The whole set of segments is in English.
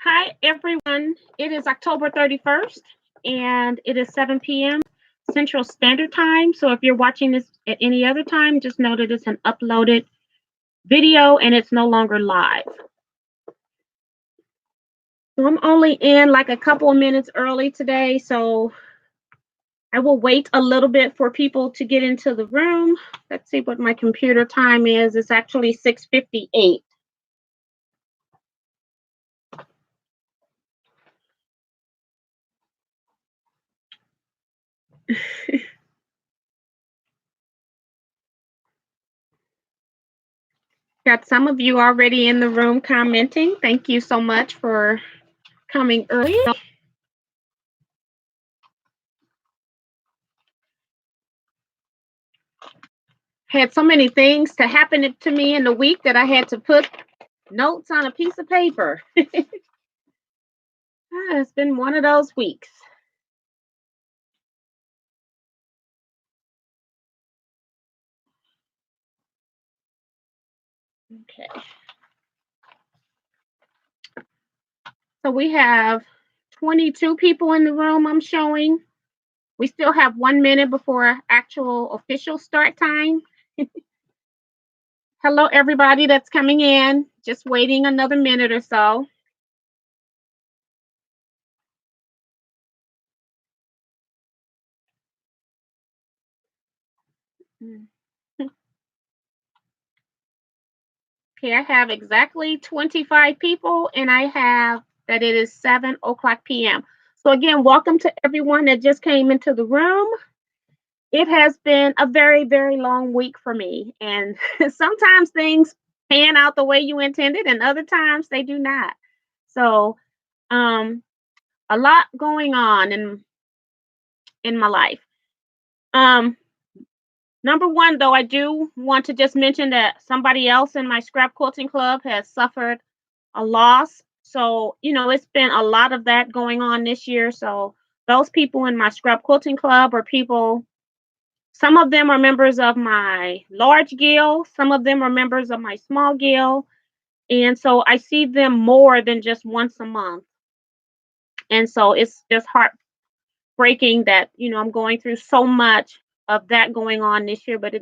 Hi, everyone. It is October 31st and it is 7 p.m. Central Standard Time. So if you're watching this at any other time, just know that it's an uploaded video and it's no longer live. So I'm only in like a couple of minutes early today. So I will wait a little bit for people to get into the room. Let's see what my computer time is. It's actually 6:58. Got some of you already in the room commenting. Thank you so much for coming early. Had so many things to happen to me in the week that I had to put notes on a piece of paper. It's been one of those weeks. Okay. So we have 22 people in the room, I'm showing. We still have 1 minute before actual official start time. Hello, everybody that's coming in. Just waiting another minute or so. Okay, I have exactly 25 people, and I have that it is 7 o'clock p.m. So again, welcome to everyone that just came into the room. It has been a very, very long week for me, and sometimes things pan out the way you intended, and other times they do not. So, a lot going on in my life. Number one, though, I do want to just mention that somebody else in my scrap quilting club has suffered a loss. So, it's been a lot of that going on this year. So, those people in my scrap quilting club are people, some of them are members of my large guild, some of them are members of my small guild. And so I see them more than just once a month. And so it's just heartbreaking that, I'm going through so much of that going on this year. But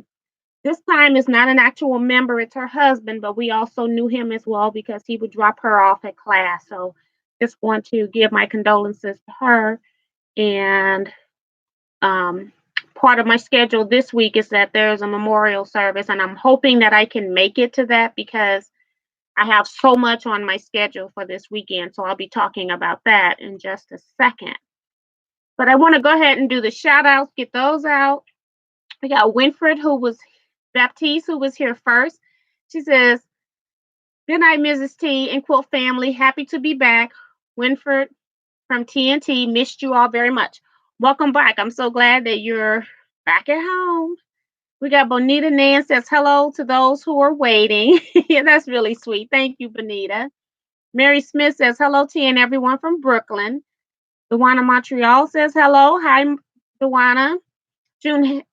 this time it's not an actual member, it's her husband, but we also knew him as well because he would drop her off at class. So just want to give my condolences to her. And part of my schedule this week is that there's a memorial service, and I'm hoping that I can make it to that because I have so much on my schedule for this weekend. So I'll be talking about that in just a second. But I want to go ahead and do the shout outs, get those out. We got Winfred, Baptiste, who was here first. She says, "Good night, Mrs. T and Quilt family. Happy to be back. Winfred from TNT, missed you all very much. Welcome back. I'm so glad that you're back at home." We got Bonita Nan says hello to those who are waiting. Yeah, that's really sweet. Thank you, Bonita. Mary Smith says hello to and everyone from Brooklyn. Dewana Montreal says hello. Hi, Dewana. June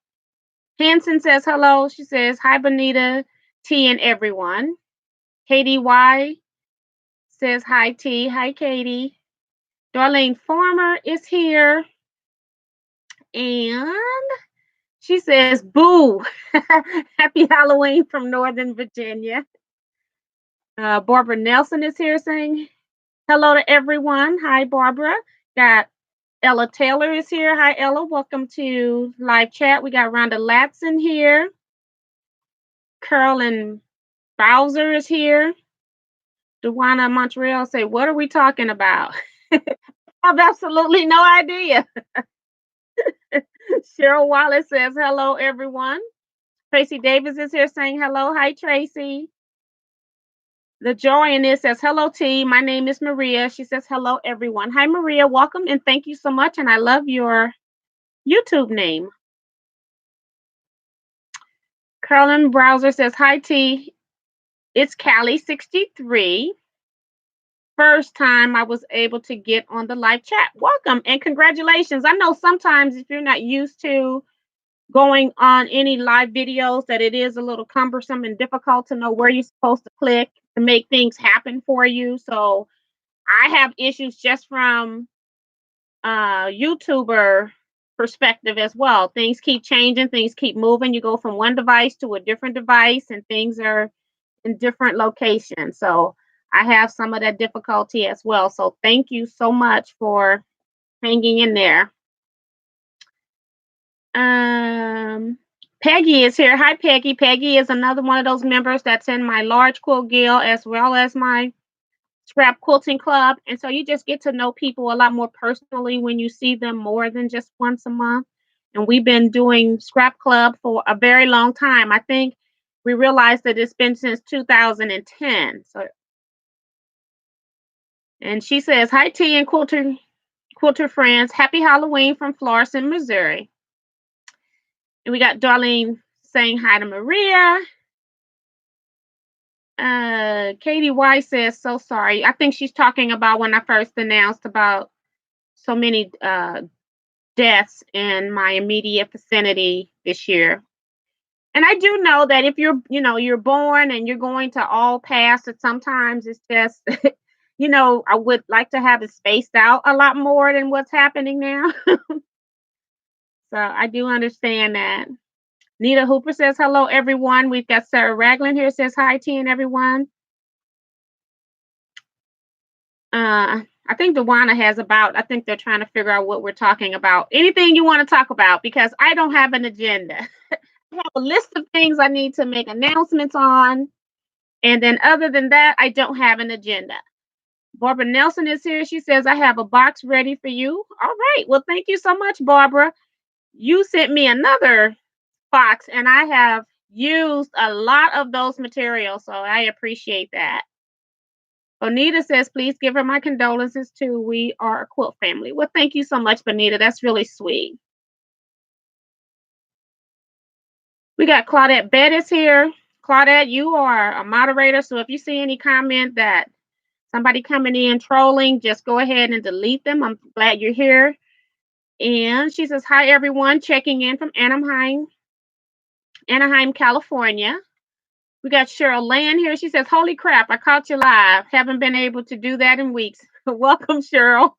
Hanson says hello. She says hi, Bonita, T, and everyone. Katie Y says hi, T. Hi, Katie. Darlene Farmer is here. And she says, boo. Happy Halloween from Northern Virginia. Barbara Nelson is here saying hello to everyone. Hi, Barbara. Got Ella Taylor is here. Hi, Ella. Welcome to live chat. We got Rhonda Latson here. Carolyn Bowser is here. Dewana Montreal say, what are we talking about? I have absolutely no idea. Cheryl Wallace says, hello, everyone. Tracy Davis is here saying hello. Hi, Tracy. The joy in this says, hello, T. My name is Maria. She says, hello, everyone. Hi, Maria. Welcome, and thank you so much. And I love your YouTube name. Carolyn Browser says, hi, T. It's Callie63. First time I was able to get on the live chat. Welcome and congratulations. I know sometimes if you're not used to going on any live videos that it is a little cumbersome and difficult to know where you're supposed to click to make things happen for you. So I have issues just from YouTuber perspective as well. Things keep changing, things keep moving. You go from one device to a different device, and things are in different locations. So I have some of that difficulty as well. So thank you so much for hanging in there. Um, Peggy is here. Hi, Peggy. Peggy is another one of those members that's in my large quilt guild as well as my scrap quilting club. And so you just get to know people a lot more personally when you see them more than just once a month. And we've been doing scrap club for a very long time. I think we realized that it's been since 2010. So, and she says, "Hi, T and quilter friends. Happy Halloween from Florissant, Missouri." And we got Darlene saying hi to Maria. Katie White says, "So sorry." I think she's talking about when I first announced about so many deaths in my immediate vicinity this year. And I do know that if you're born and you're going to all pass, that sometimes it's just, I would like to have it spaced out a lot more than what's happening now. So I do understand that. Nita Hooper says, hello, everyone. We've got Sarah Ragland here, says hi, T and everyone. I think Dewana has I think they're trying to figure out what we're talking about. Anything you want to talk about, because I don't have an agenda. I have a list of things I need to make announcements on. And then other than that, I don't have an agenda. Barbara Nelson is here. She says, I have a box ready for you. All right. Well, thank you so much, Barbara. You sent me another box, and I have used a lot of those materials, so I appreciate that. Bonita says, please give her my condolences too. We are a quilt family. Well, thank you so much, Bonita. That's really sweet. We got Claudette Bettis here. Claudette, you are a moderator, so if you see any comment that somebody coming in trolling, just go ahead and delete them. I'm glad you're here. And she says, hi, everyone, checking in from Anaheim, California. We got Cheryl Land here. She says, holy crap, I caught you live. Haven't been able to do that in weeks. Welcome, Cheryl.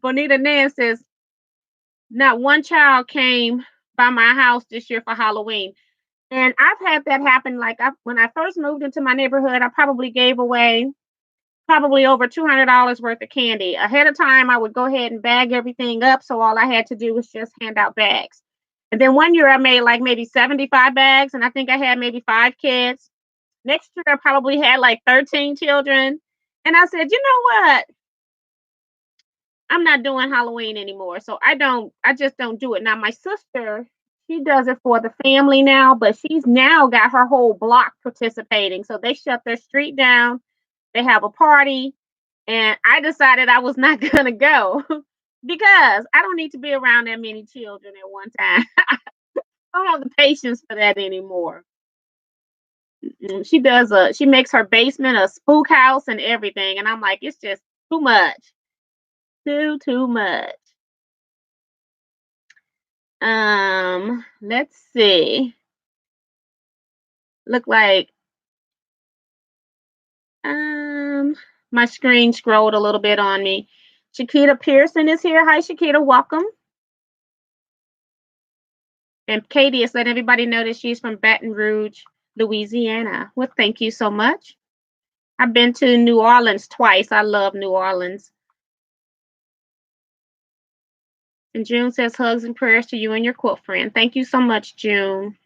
Bonita Nan says, not one child came by my house this year for Halloween. And I've had that happen. Like when I first moved into my neighborhood, I probably gave away over $200 worth of candy. Ahead of time, I would go ahead and bag everything up. So all I had to do was just hand out bags. And then one year I made like maybe 75 bags, and I think I had maybe 5 kids. Next year I probably had like 13 children. And I said, you know what? I'm not doing Halloween anymore. So I just don't do it. Now my sister, she does it for the family now, but she's now got her whole block participating. So they shut their street down. They have a party, and I decided I was not going to go because I don't need to be around that many children at one time. I don't have the patience for that anymore. She makes her basement a spook house and everything, and I'm like, it's just too much. Too much. Let's see. Look like my screen scrolled a little bit on me. Shakita Pearson is here. Hi, Shakita, welcome. And Katie has let everybody know that she's from Baton Rouge, Louisiana. Well, thank you so much. I've been to New Orleans twice. I love New Orleans. And June says, hugs and prayers to you and your quilt friend. Thank you so much, June.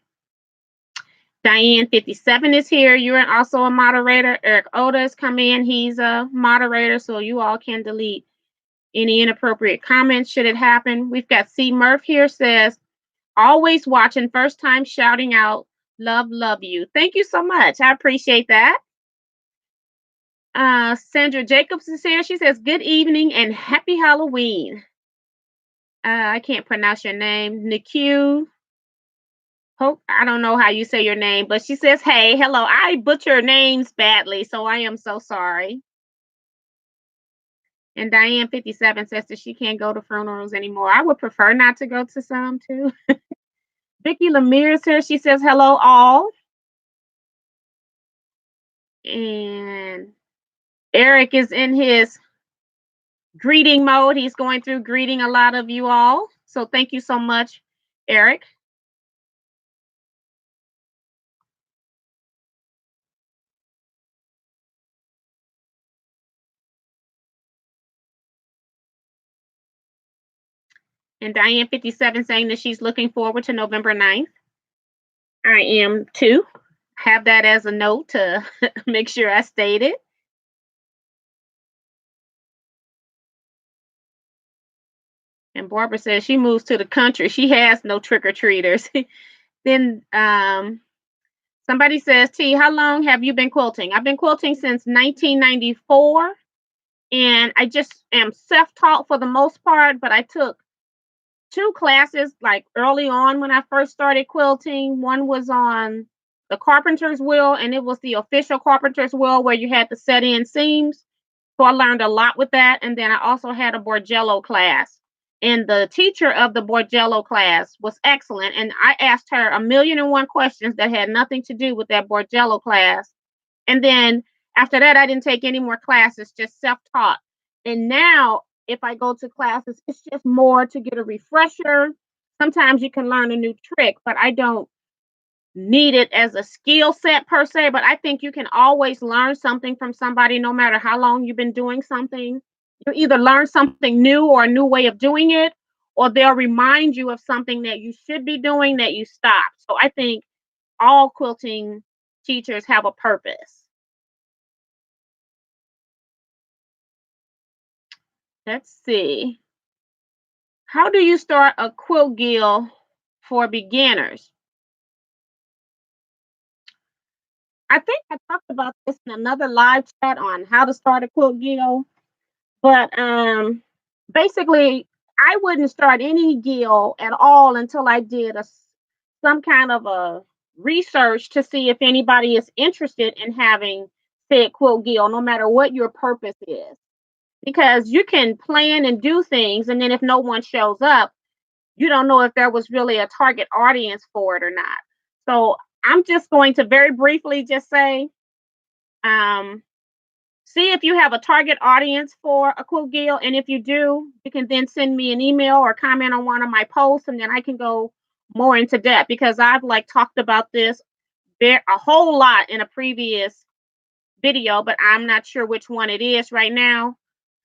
Diane 57 is here. You're also a moderator. Eric Oda has come in. He's a moderator, so you all can delete any inappropriate comments should it happen. We've got C. Murph here, says, always watching, first time shouting out, love you. Thank you so much. I appreciate that. Sandra Jacobs is here. She says, good evening and happy Halloween. I can't pronounce your name. Niku. Hope I don't know how you say your name, but she says, hey, hello. I butcher names badly, so I am so sorry. And Diane 57 says that she can't go to funerals anymore. I would prefer not to go to some too. Vicki Lemire is here. She says, hello, all. And Eric is in his greeting mode. He's going through greeting a lot of you all. So thank you so much, Eric. And Diane 57 saying that she's looking forward to November 9th. I am too. Have that as a note to make sure I state it. And Barbara says she moves to the country. She has no trick or treaters. Then somebody says, T, how long have you been quilting? I've been quilting since 1994. And I just am self taught for the most part, but I took two classes like early on when I first started quilting. One was on the carpenter's wheel, and it was the official carpenter's wheel where you had to set in seams. So I learned a lot with that. And then I also had a Borgello class. And the teacher of the Borgello class was excellent. And I asked her a million and one questions that had nothing to do with that Borgello class. And then after that, I didn't take any more classes, just self taught. And now, if I go to classes, it's just more to get a refresher. Sometimes you can learn a new trick, but I don't need it as a skill set per se. But I think you can always learn something from somebody, no matter how long you've been doing something. You either learn something new or a new way of doing it, or they'll remind you of something that you should be doing that you stopped. So I think all quilting teachers have a purpose. Let's see. How do you start a quilt gill for beginners? I think I talked about this in another live chat on how to start a quilt gill, but basically, I wouldn't start any gill at all until I did some kind of a research to see if anybody is interested in having said quilt gill, no matter what your purpose is. Because you can plan and do things, and then if no one shows up, you don't know if there was really a target audience for it or not. So I'm just going to very briefly just say, um, see if you have a target audience for a quilt gill, and if you do, you can then send me an email or comment on one of my posts, and then I can go more into depth because I've like talked about this a whole lot in a previous video, but I'm not sure which one it is right now.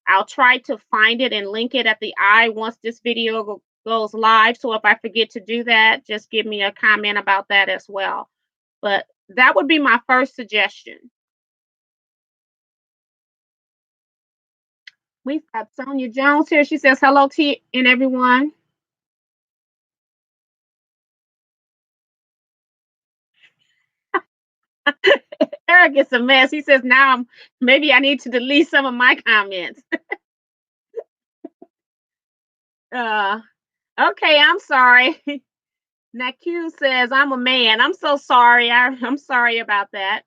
I'll try to find it and link it at the eye once this video goes live. So if I forget to do that, just give me a comment about that as well. But that would be my first suggestion. We've got Sonia Jones here. She says hello to you and everyone. Eric is a mess. He says now maybe I need to delete some of my comments. uh, okay, I'm sorry. Naku says I'm a man. I'm so sorry. I'm sorry about that.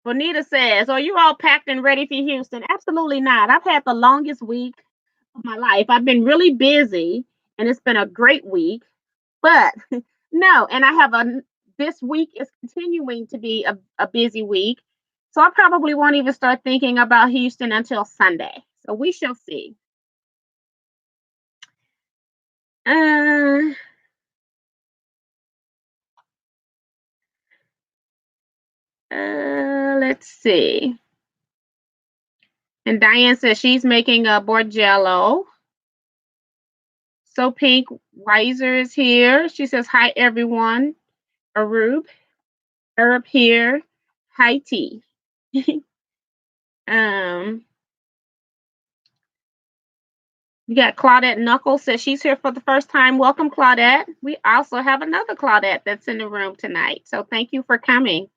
Bonita says, are you all packed and ready for Houston? Absolutely not. I've had the longest week of my life. I've been really busy and it's been a great week. But no, and I have this week is continuing to be a busy week. So I probably won't even start thinking about Houston until Sunday. So we shall see. Uh, let's see. And Diane says she's making a Borgello. So Pink Riser is here. She says, hi, everyone. Arub, Arab here. Hi, T. um, you got Claudette Knuckles says she's here for the first time. Welcome, Claudette. We also have another Claudette that's in the room tonight. So thank you for coming.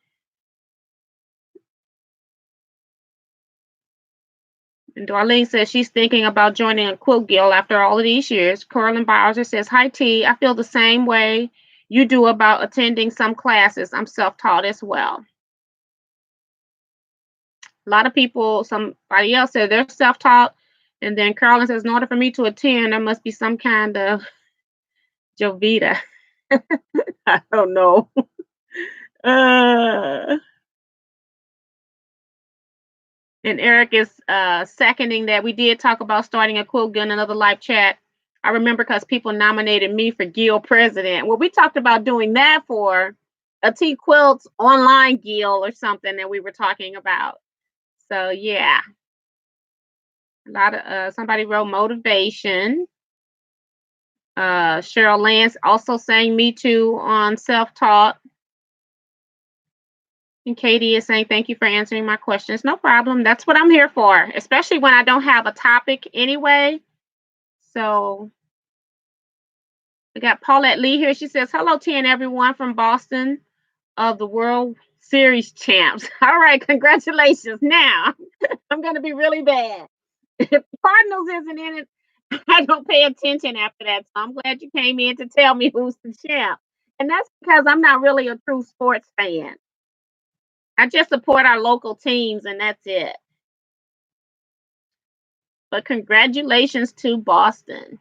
And Darlene says she's thinking about joining a quilt guild after all of these years. Corlin Bowser says, hi, T. I feel the same way you do about attending some classes. I'm self-taught as well. A lot of people, somebody else said they're self-taught. And then Carolyn says, in order for me to attend, there must be some kind of Jovita. I don't know. And Eric is seconding that. We did talk about starting a quilt gun, another live chat. I remember because people nominated me for Guild president. Well, we talked about doing that for a Teaquilts online guild or something that we were talking about. So yeah, a lot of somebody wrote motivation. Cheryl Lance also saying me too on self-taught. And Katie is saying, thank you for answering my questions. No problem. That's what I'm here for, especially when I don't have a topic anyway. So we got Paulette Lee here. She says, hello, 10 everyone from Boston of the World Series champs. All right, congratulations. Now, I'm going to be really bad. If the Cardinals isn't in it, I don't pay attention after that. So I'm glad you came in to tell me who's the champ. And that's because I'm not really a true sports fan. I just support our local teams, and that's it. But congratulations to Boston.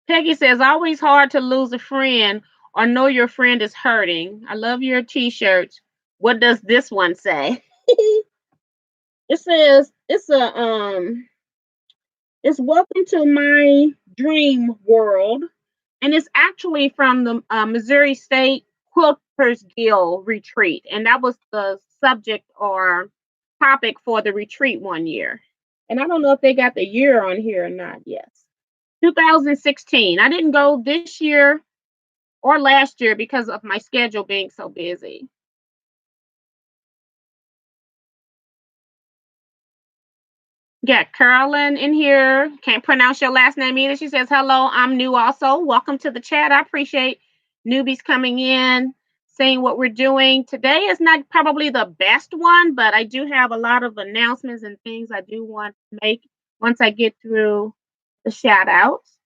Peggy says, always hard to lose a friend or know your friend is hurting. I love your t-shirts. What does this one say? It says it's welcome to my dream world. And it's actually from the Missouri State Quilters Guild retreat. And that was the subject or topic for the retreat one year. And I don't know if they got the year on here or not. Yes. 2016. I didn't go this year or last year because of my schedule being so busy. Got Carolyn in here. Can't pronounce your last name either. She says, hello, I'm new also. Welcome to the chat. I appreciate newbies coming in, seeing what we're doing. Today is not probably the best one, but I do have a lot of announcements and things I do want to make once I get through the shout outs.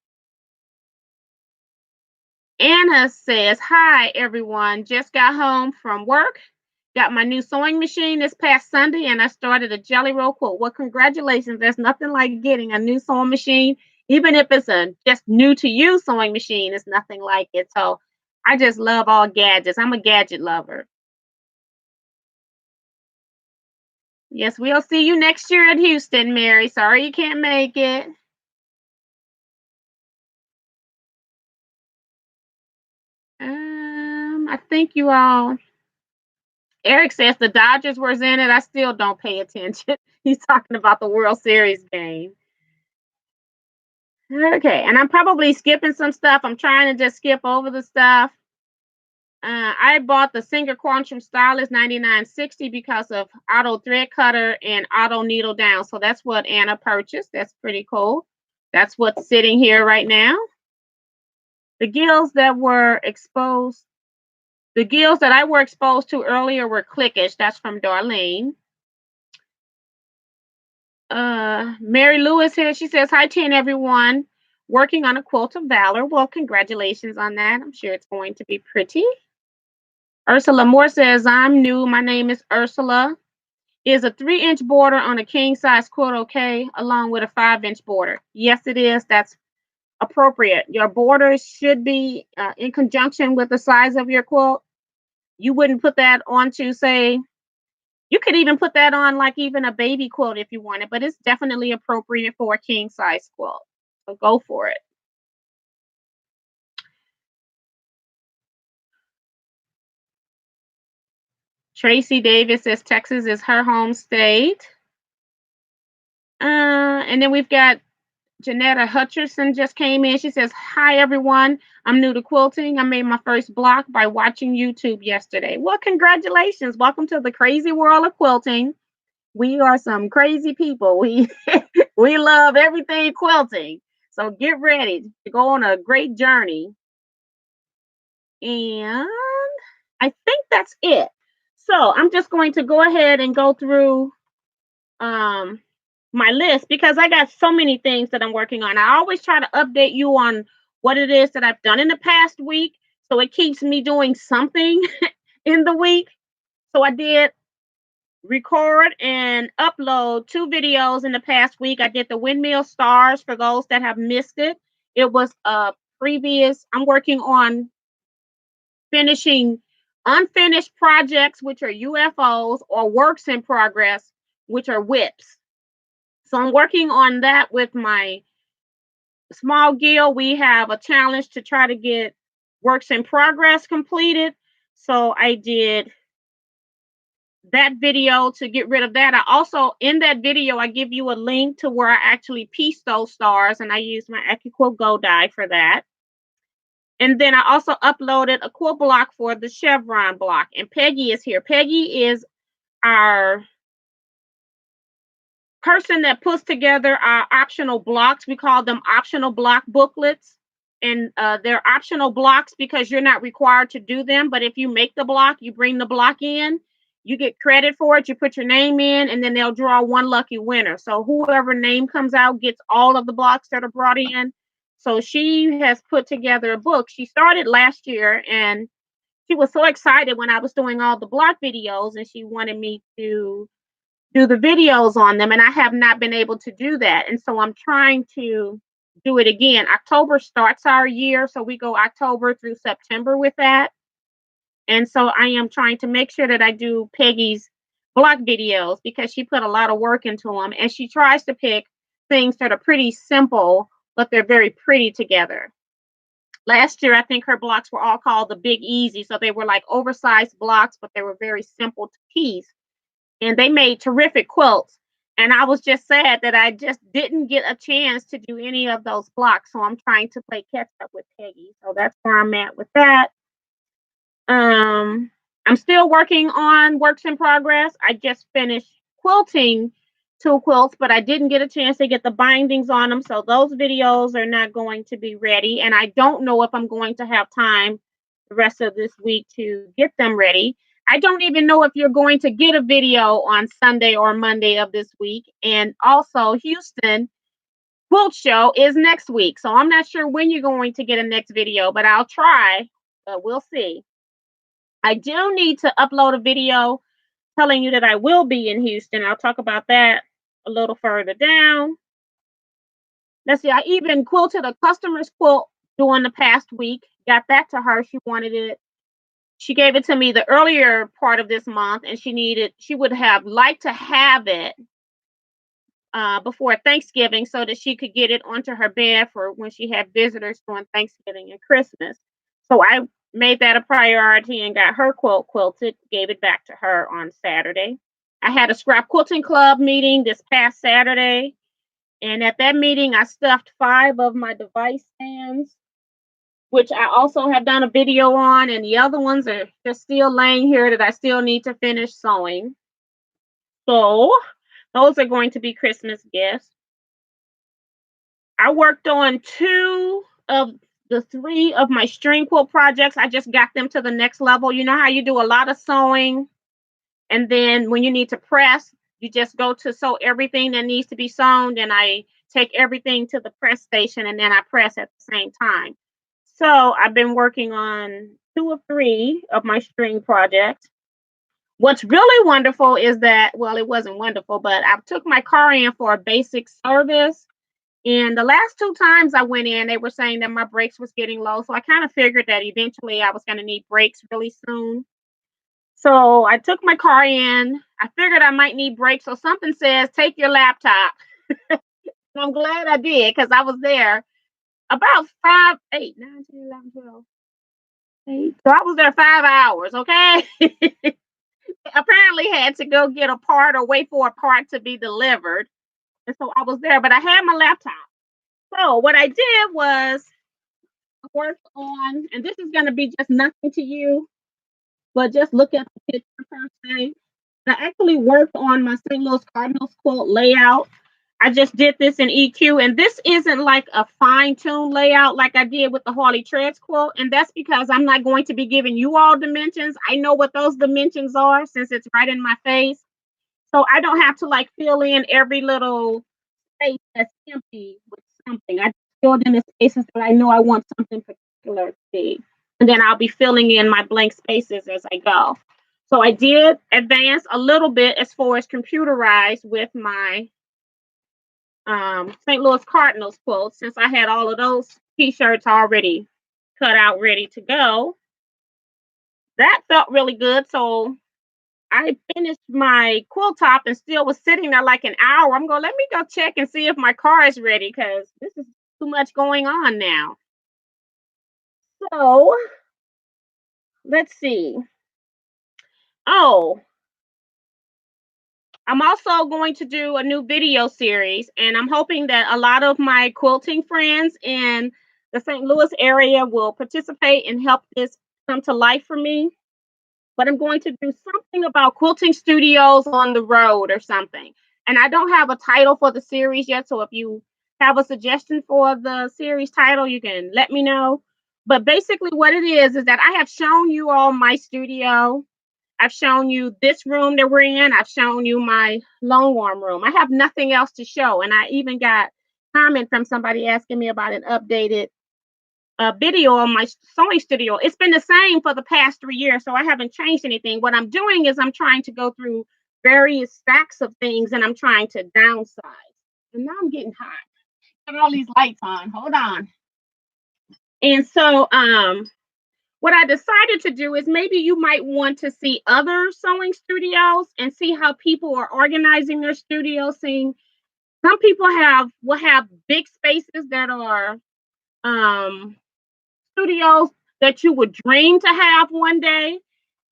Anna says, hi, everyone. Just got home from work. Got my new sewing machine this past Sunday, and I started a jelly roll quilt. Well, congratulations. There's nothing like getting a new sewing machine. Even if it's a just new to you sewing machine, it's nothing like it. So I just love all gadgets. I'm a gadget lover. Yes, we'll see you next year at Houston, Mary. Sorry you can't make it. I think you all. Eric says the Dodgers were in it. I still don't pay attention. He's talking about the World Series game. Okay, and I'm probably skipping some stuff. I'm trying to just skip over the stuff. I bought the Singer Quantum Stylist 9960 because of auto thread cutter and auto needle down. So that's what Anna purchased. That's pretty cool. That's what's sitting here right now. The gills that were exposed, the gills that I were exposed to earlier were Clickish. That's from Darlene. Mary Lewis here. She says, hi, 10 everyone. Working on a quilt of valor. Well, congratulations on that. I'm sure it's going to be pretty. Ursula Moore says, I'm new. My name is Ursula. Is a 3-inch border on a king size quilt okay, along with a 5-inch border? Yes, it is. That's appropriate. Your borders should be in conjunction with the size of your quilt. You wouldn't put that onto, say, you could even put that on like even a baby quilt if you wanted, but it's definitely appropriate for a king size quilt. So go for it. Tracy Davis says Texas is her home state. And then we've got Janetta Hutcherson just came in. She says, hi, everyone. I'm new to quilting. I made my first block by watching YouTube yesterday. Well, congratulations. Welcome to the crazy world of quilting. We are some crazy people. We we love everything quilting. So get ready to go on a great journey. And I think that's it. So I'm just going to go ahead and go through my list because I got so many things that I'm working on. I always try to update you on what it is that I've done in the past week. So it keeps me doing something in the week. So I did record and upload 2 videos in the past week. I did the windmill stars for those that have missed it. It was a previous, I'm working on finishing unfinished projects, which are UFOs, or works in progress, which are WIPs. So I'm working on that with my small guild. We have a challenge to try to get works in progress completed. So I did that video to get rid of that. I also, in that video, I give you a link to where I actually piece those stars, and I use my Teaquilt Go die for that. And then I also uploaded a quilt block for the chevron block. And Peggy is here. Peggy is our person that puts together our optional blocks. We call them optional block booklets. And they're optional blocks because you're not required to do them. But if you make the block, you bring the block in, you get credit for it, you put your name in, and then they'll draw one lucky winner. So whoever name comes out gets all of the blocks that are brought in. So she has put together a book. She started last year, and she was so excited when I was doing all the block videos, and she wanted me to do the videos on them, and I have not been able to do that. And so I'm trying to do it again. October starts our year, so we go October through September with that. And so I am trying to make sure that I do Peggy's block videos because she put a lot of work into them, and she tries to pick things that are pretty simple, but they're very pretty together. Last year, I think her blocks were all called the Big Easy. So they were like oversized blocks, but they were very simple to piece. And they made terrific quilts. And I was just sad that I just didn't get a chance to do any of those blocks. So I'm trying to play catch up with Peggy. So that's where I'm at with that. I'm still working on works in progress. I just finished quilting 2 quilts, but I didn't get a chance to get the bindings on them. So those videos are not going to be ready. And I don't know if I'm going to have time the rest of this week to get them ready. I don't even know if you're going to get a video on Sunday or Monday of this week. And also, Houston Quilt Show is next week. So I'm not sure when you're going to get a next video, but I'll try. But we'll see. I do need to upload a video telling you that I will be in Houston. I'll talk about that a little further down. Let's see, I even quilted a customer's quilt during the past week. Got that to her. She wanted it. She gave it to me the earlier part of this month, and she would have liked to have it before Thanksgiving so that she could get it onto her bed for when she had visitors during Thanksgiving and Christmas. So I made that a priority and got her quilt quilted, gave it back to her on Saturday. I had a scrap quilting club meeting this past Saturday, and at that meeting I stuffed 5 of my device stands, which I also have done a video on, and the other ones are just still laying here that I still need to finish sewing. So those are going to be Christmas gifts. I worked on 2 of the 3 of my string quilt projects. I just got them to the next level. You know how you do a lot of sewing, and then when you need to press, you just go to sew everything that needs to be sewn. And I take everything to the press station, and then I press at the same time. So I've been working on 2 or 3 of my string projects. What's really wonderful is that, well, it wasn't wonderful, but I took my car in for a basic service. And the last 2 times I went in, they were saying that my brakes was getting low. So I kind of figured that eventually I was going to need brakes really soon. So I took my car in. I figured I might need brakes. So something says, take your laptop. And I'm glad I did because I was there about 5, 8, 9, 10, 11, 12, 8. So I was there 5 hours, okay? Apparently had to go get a part or wait for a part to be delivered. And so I was there, but I had my laptop. So what I did was work on, and this is going to be just nothing to you, but just look at the picture per se. I actually worked on my St. Louis Cardinals quilt layout. I just did this in EQ, and this isn't like a fine-tuned layout like I did with the Harley Treads quilt, and that's because I'm not going to be giving you all dimensions. I know what those dimensions are since it's right in my face. So I don't have to like fill in every little space that's empty with something. I filled in the spaces that I know I want something particular to be. And then I'll be filling in my blank spaces as I go. So I did advance a little bit as far as computerized with my St. Louis Cardinals quilt, since I had all of those t-shirts already cut out, ready to go. that felt really good. So I finished my quilt top and still was sitting there like an hour. I'm going, let me go check and see if my car is ready because this is too much going on now. So let's see. Oh, I'm also going to do a new video series, and I'm hoping that a lot of my quilting friends in the St. Louis area will participate and help this come to life for me. But I'm going to do something about quilting studios on the road or something. And I don't have a title for the series yet. So if you have a suggestion for the series title, you can let me know. But basically, what it is that I have shown you all my studio. I've shown you this room that we're in. I've shown you my lone warm room. I have nothing else to show. And I even got comment from somebody asking me about an updated video on my sewing studio. It's been the same for the past 3 years, so I haven't changed anything. What I'm doing is I'm trying to go through various stacks of things and I'm trying to downsize. And now I'm getting hot. Got all these lights on. Hold on. And so what I decided to do is maybe you might want to see other sewing studios and see how people are organizing their studios. Seeing some people will have big spaces that are studios that you would dream to have one day,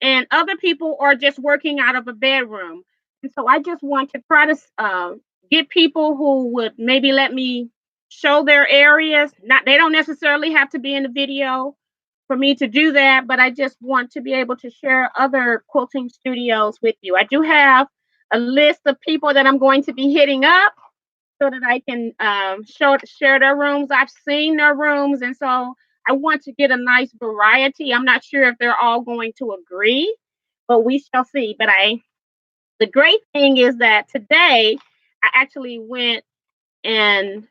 and other people are just working out of a bedroom. And so I just want to try to get people who would maybe let me show their areas. Not they don't necessarily have to be in the video for me to do that, but I just want to be able to share other quilting studios with you. I do have a list of people that I'm going to be hitting up so that I can share their rooms. I've seen their rooms, and so I want to get a nice variety. I'm not sure if they're all going to agree, but we shall see. But the great thing is that today I actually went and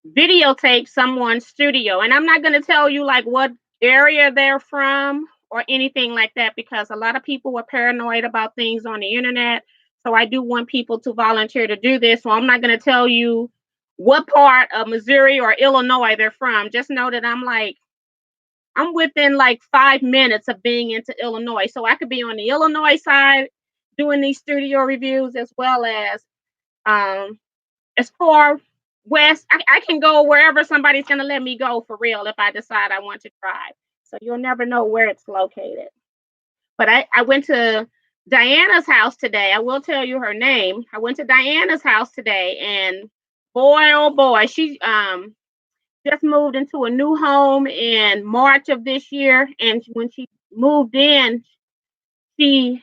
videotape someone's studio. And I'm not going to tell you like what area they're from or anything like that because a lot of people are paranoid about things on the internet. So I do want people to volunteer to do this. So I'm not going to tell you what part of Missouri or Illinois they're from. Just know that I'm within like 5 minutes of being into Illinois. So I could be on the Illinois side doing these studio reviews um as far west. I can go wherever somebody's going to let me go for real if I decide I want to drive. So you'll never know where it's located. But I went to Diana's house today. I will tell you her name. I went to Diana's house today, and boy, oh boy, she just moved into a new home in March of this year. And when she moved in, she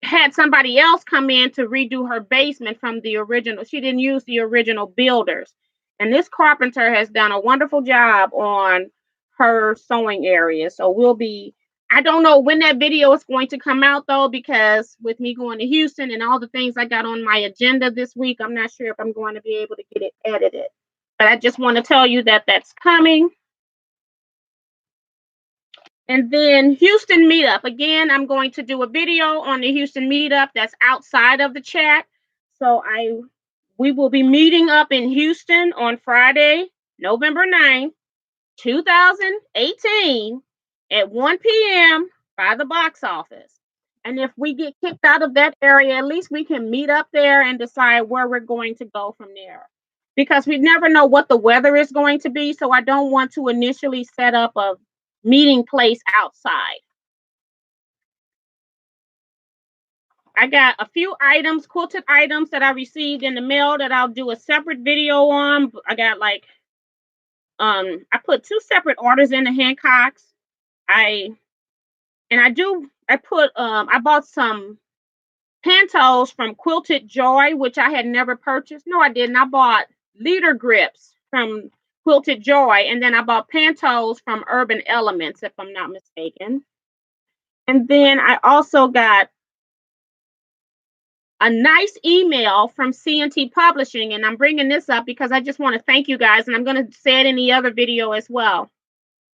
had somebody else come in to redo her basement from the original. She didn't use the original builders. And this carpenter has done a wonderful job on her sewing area. So I don't know when that video is going to come out though, because with me going to Houston and all the things I got on my agenda this week, I'm not sure if I'm going to be able to get it edited. But I just want to tell you that that's coming. And then Houston meetup. Again, I'm going to do a video on the Houston meetup that's outside of the chat. So we will be meeting up in Houston on Friday, November 9th, 2018 at 1 p.m. by the box office. And if we get kicked out of that area, at least we can meet up there and decide where we're going to go from there. Because we never know what the weather is going to be. So I don't want to initially set up a meeting place outside. I got a few items, quilted items that I received in the mail that I'll do a separate video on. I got I put 2 separate orders in the Hancocks. I bought some pantos from Quilted Joy, which I had never purchased. No, I didn't. I bought leader grips from Quilted Joy, and then I bought pantos from Urban Elements, if I'm not mistaken. And then I also got a nice email from C&T Publishing, and I'm bringing this up because I just want to thank you guys, and I'm going to say it in the other video as well.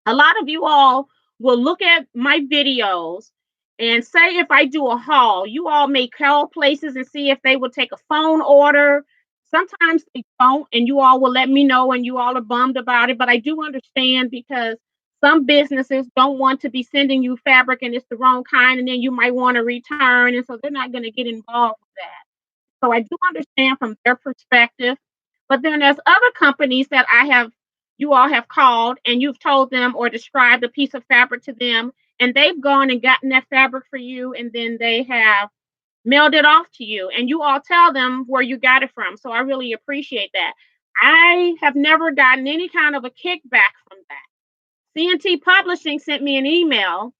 A lot of you all will look at my videos and say if I do a haul, you all may call places and see if they will take a phone order. Sometimes they don't, and you all will let me know, and you all are bummed about it, but I do understand because some businesses don't want to be sending you fabric and it's the wrong kind, and then you might want to return, and so they're not going to get involved with that. So I do understand from their perspective. But then there's other companies that you all have called and you've told them or described a piece of fabric to them, and they've gone and gotten that fabric for you, and then they have mailed it off to you, and you all tell them where you got it from. So I really appreciate that. I have never gotten any kind of a kickback from that. CNT Publishing sent me an email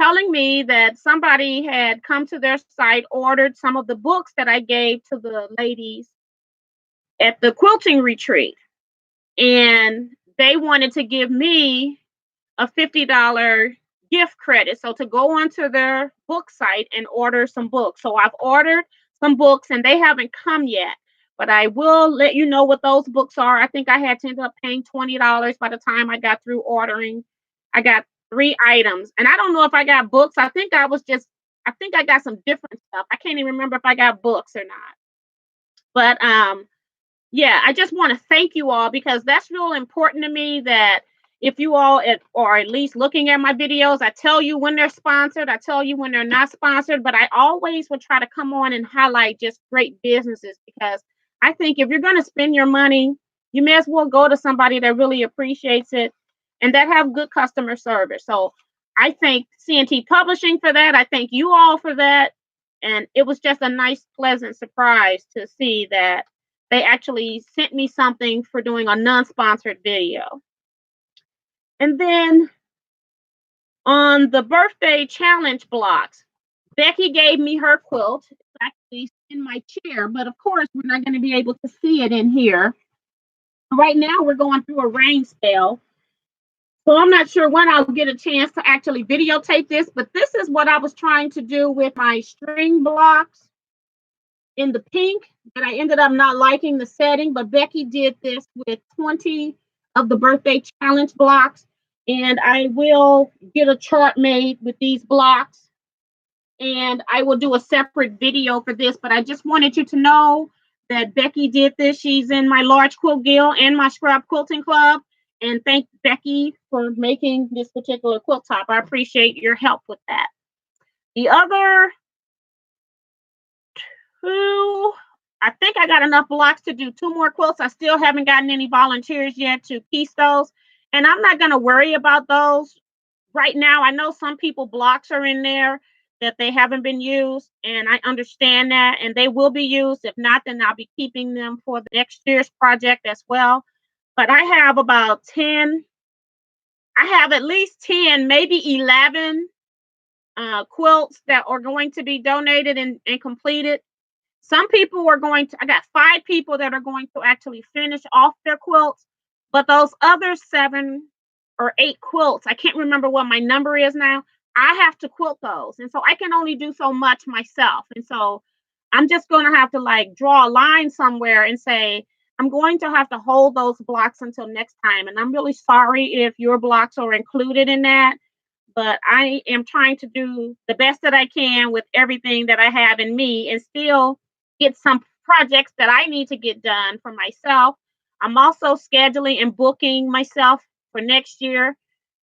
telling me that somebody had come to their site, ordered some of the books that I gave to the ladies at the quilting retreat, and they wanted to give me a $50 gift credit. So to go onto their book site and order some books. So I've ordered some books and they haven't come yet, but I will let you know what those books are. I think I had to end up paying $20 by the time I got through ordering. I got 3 items, and I don't know if I got books. I think I got some different stuff. I can't even remember if I got books or not. But yeah, I just want to thank you all because that's real important to me that if you all are at least looking at my videos, I tell you when they're sponsored, I tell you when they're not sponsored, but I always would try to come on and highlight just great businesses because I think if you're going to spend your money, you may as well go to somebody that really appreciates it and that have good customer service. So I thank CNT Publishing for that. I thank you all for that. And it was just a nice, pleasant surprise to see that they actually sent me something for doing a non-sponsored video. And then on the birthday challenge blocks, Becky gave me her quilt. It's actually in my chair, but of course, we're not going to be able to see it in here. Right now, we're going through a rain spell. So I'm not sure when I'll get a chance to actually videotape this, but this is what I was trying to do with my string blocks in the pink, but I ended up not liking the setting. But Becky did this with 20 of the birthday challenge blocks, and I will get a chart made with these blocks, and I will do a separate video for this. But I just wanted you to know that Becky did this. She's in my large quilt guild and my scrap quilting club. And thank Becky for making this particular quilt top. I appreciate your help with that. The other two, I think I got enough blocks to do 2 more quilts. I still haven't gotten any volunteers yet to piece those. And I'm not going to worry about those right now. I know some people blocks are in there that they haven't been used, and I understand that, and they will be used. If not, then I'll be keeping them for the next year's project as well. But I have about 10, I have at least 10, maybe 11 quilts that are going to be donated and completed. Some people are I got 5 people that are going to actually finish off their quilts, but those other 7 or 8 quilts, I can't remember what my number is now. I have to quilt those. And so I can only do so much myself. And so I'm just going to have to like draw a line somewhere and say, I'm going to have to hold those blocks until next time. And I'm really sorry if your blocks are included in that, but I am trying to do the best that I can with everything that I have in me and still get some projects that I need to get done for myself. I'm also scheduling and booking myself for next year.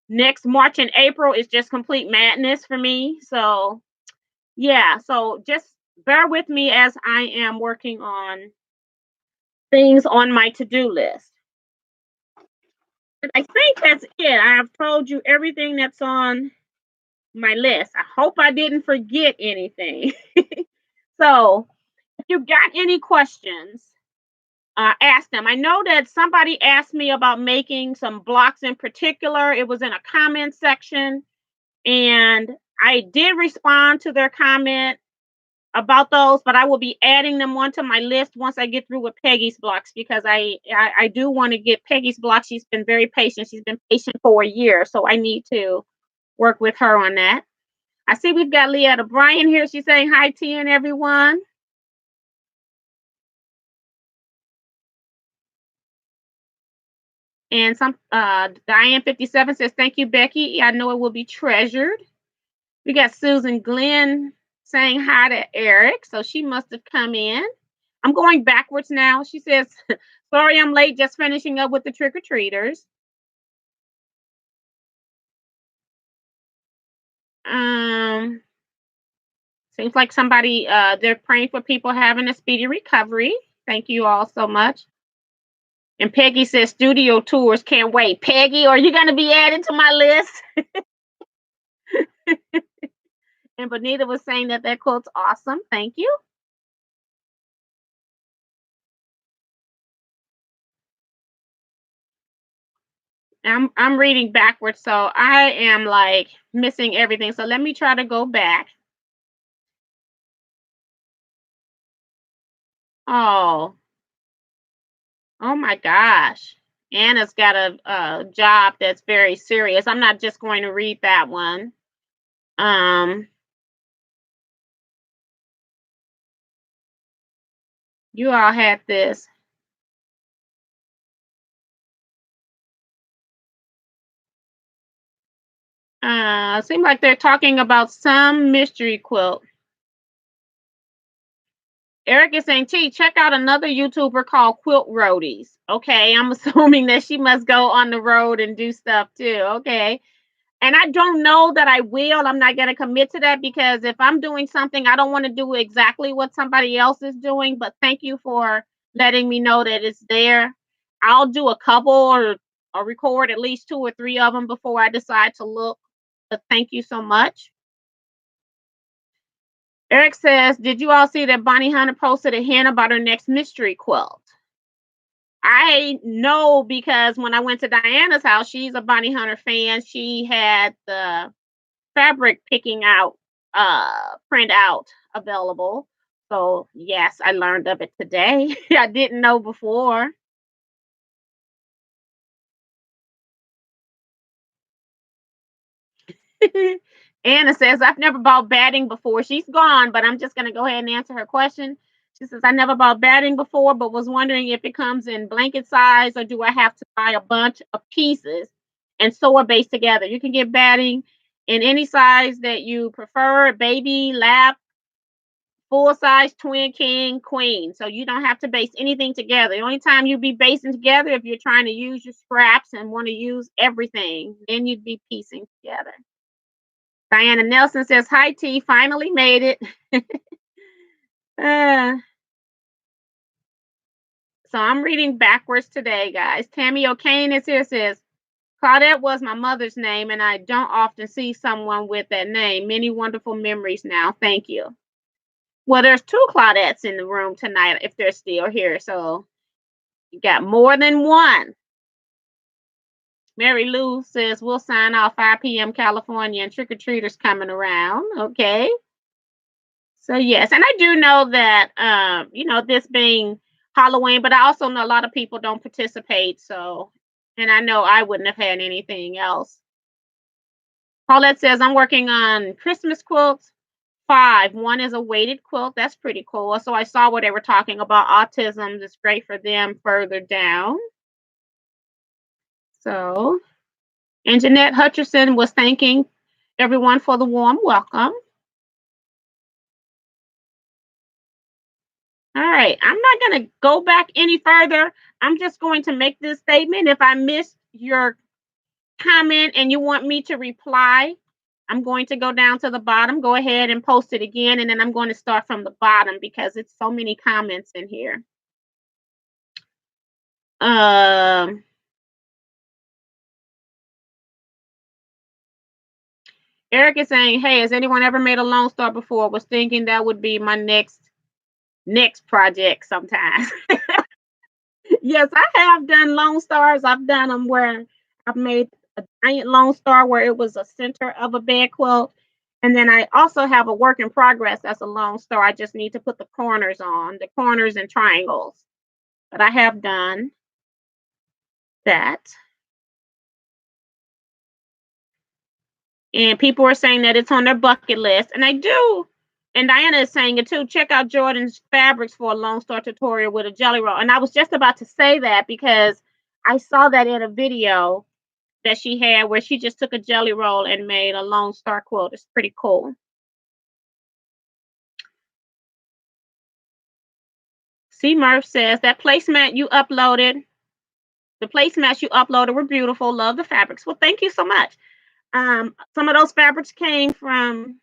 Next March and April is just complete madness for me. So, yeah, so just bear with me as I am working on things on my to-do list. I think that's it. I have told you everything that's on my list. I hope I didn't forget anything. So, if you got any questions, ask them. I know that somebody asked me about making some blocks in particular. It was in a comment section, and I did respond to their comment about those, but I will be adding them onto my list once I get through with Peggy's blocks because I do want to get Peggy's blocks. She's been very patient. She's been patient for a year, so I need to work with her on that. I see we've got Leah O'Brien here. She's saying hi, T and everyone. And some Diane 57 says, thank you, Becky. I know it will be treasured. We got Susan Glenn saying hi to Eric. So she must have come in. I'm going backwards now. She says, sorry I'm late, just finishing up with the trick-or-treaters. Seems like somebody they're praying for people having a speedy recovery. Thank you all so much. And Peggy says studio tours, can't wait. Peggy, are you gonna be added to my list? And Bonita was saying that that quote's awesome. Thank you. I'm reading backwards, so I am like missing everything. So let me try to go back. Oh, oh my gosh. Anna's got a job that's very serious. I'm not just going to read that one. Um, you all had this. Seems like they're talking about some mystery quilt. Eric is saying, T, check out another YouTuber called Quilt Roadies. Okay, I'm assuming that she must go on the road and do stuff too. Okay. And I don't know that I will. I'm not going to commit to that because if I'm doing something, I don't want to do exactly what somebody else is doing. But thank you for letting me know that it's there. I'll do a couple or record at least 2 or 3 of them before I decide to look. But thank you so much. Eric says, did you all see that Bonnie Hunter posted a hint about her next mystery quilt? I know because when I went to Diana's house, she's a Bonnie Hunter fan. She had the fabric picking out print out available. So yes, I learned of it today. I didn't know before. Anna says, I've never bought batting before. She's gone, but I'm just going to go ahead and answer her question. She says, I never bought batting before, but was wondering if it comes in blanket size or do I have to buy a bunch of pieces and sew a base together? You can get batting in any size that you prefer, baby, lap, full size, twin, king, queen. So you don't have to base anything together. The only time you'd be basing together if you're trying to use your scraps and want to use everything, then you'd be piecing together. Diana Nelson says, hi, T, finally made it. uh, so I'm reading backwards today, guys. Tammy O'Kane is here, says, Claudette was my mother's name, and I don't often see someone with that name. Many wonderful memories now. Thank you. Well, there's 2 Claudettes in the room tonight if they're still here. So you got more than one. Mary Lou says, we'll sign off 5 p.m. California and trick-or-treaters coming around. Okay. So yes, and I do know that this being Halloween, but I also know a lot of people don't participate. So, and I know I wouldn't have had anything else. Paulette says I'm working on Christmas quilts. 5. One is a weighted quilt. That's pretty cool. So I saw where they were talking about autism. It's great for them further down. So, and Jeanette Hutcherson was thanking everyone for the warm welcome. All right, I'm not going to go back any further. I'm just going to make this statement. If I missed your comment and you want me to reply, I'm going to go down to the bottom, go ahead and post it again, and then I'm going to start from the bottom because it's so many comments in here. Eric is saying, hey, has anyone ever made a Lone Star before? Was thinking that would be my next project sometime. Yes, I have done Lone Stars. I've done them where I've made a giant Lone Star where it was a center of a bed quilt. And then I also have a work in progress as a Lone Star. I just need to put the corners on, the corners and triangles. But I have done that. And people are saying that it's on their bucket list. And I do. And Diana is saying it too. Check out Jordan's fabrics for a Lone Star tutorial with a jelly roll. And I was just about to say that because I saw that in a video that she had where she just took a jelly roll and made a Lone Star quilt. It's pretty cool. C. Murph says that placemat you uploaded, the placemats you uploaded were beautiful. Love the fabrics. Well, thank you so much. Some of those fabrics came from